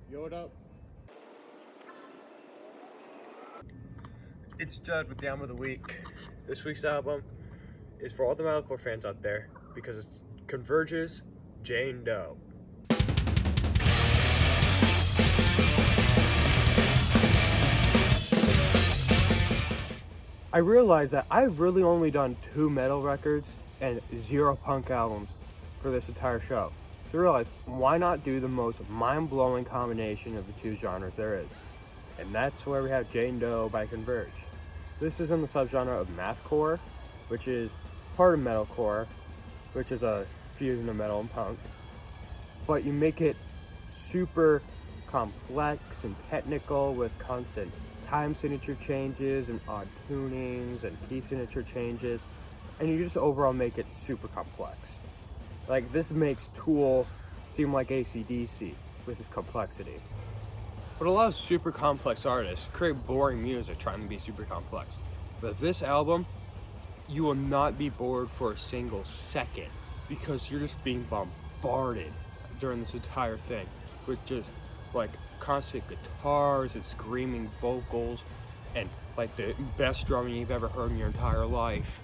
Yo, what up? It's Judd with the album of the week. This week's album is for all the metalcore fans out there because it's Converge's Jane Doe. I realized that I've really only done 2 metal records and 0 punk albums for this entire show. So I realized, why not do the most mind-blowing combination of the 2 genres there is? And that's where we have Jane Doe by Converge. This is in the subgenre of mathcore, which is part of metalcore, which is a fusion of metal and punk. But you make it super complex and technical with constant time signature changes and odd tunings and key signature changes, and you just overall make it super complex. Like, this makes Tool seem like AC/DC with its complexity. But a lot of super complex artists create boring music trying to be super complex. But this album, you will not be bored for a single second because you're just being bombarded during this entire thing with just like constant guitars and screaming vocals and like the best drumming you've ever heard in your entire life.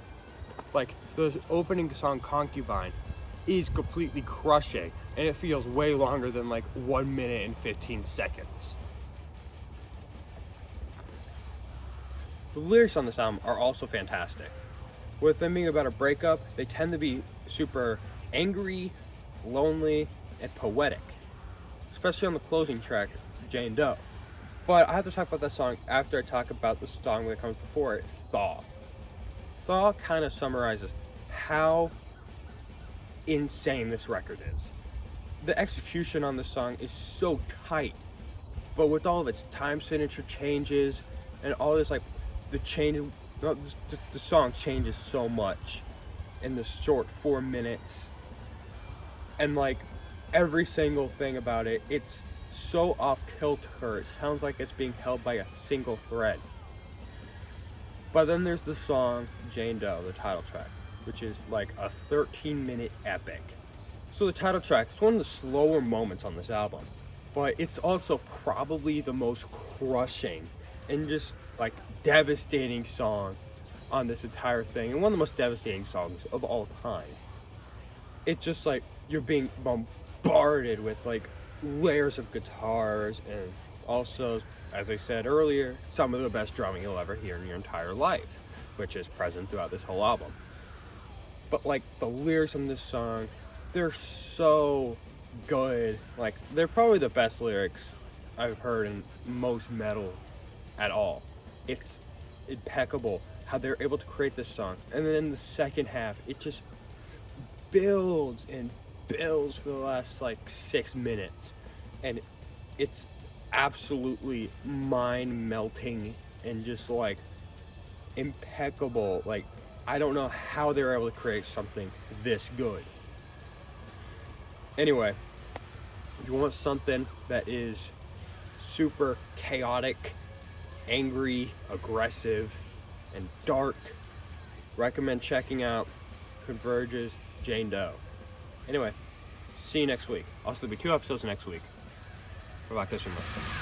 Like, the opening song, Concubine, is completely crushing, and it feels way longer than like 1 minute and 15 seconds. The lyrics on this album are also fantastic. With them being about a breakup, they tend to be super angry, lonely, and poetic, especially on the closing track, Jane Doe. But I have to talk about that song after I talk about the song that comes before it, Thaw. Thaw kind of summarizes how insane this record is. The execution on this song is so tight, but with all of its time signature changes and all this, like, the song changes so much in the short 4 minutes, and like every single thing about it, it's so off kilter. It sounds like it's being held by a single thread. But then there's the song Jane Doe, the title track, which is like a 13-minute epic. So the title track is one of the slower moments on this album, but it's also probably the most crushing and just like devastating song on this entire thing, and one of the most devastating songs of all time. It's just like you're being bombarded with like layers of guitars, and also, as I said earlier, some of the best drumming you'll ever hear in your entire life, which is present throughout this whole album. But like the lyrics in this song, they're so good. Like, they're probably the best lyrics I've heard in most metal at all. It's impeccable how they're able to create this song, and then in the second half it just builds and builds for the last like 6 minutes, and it's absolutely mind-melting and just like impeccable. Like, I don't know how they were able to create something this good. Anyway, if you want something that is super chaotic, angry, aggressive, and dark, recommend checking out Converge's Jane Doe. Anyway, see you next week. Also, there'll be 2 episodes next week. Bye-bye, kiss your mouth.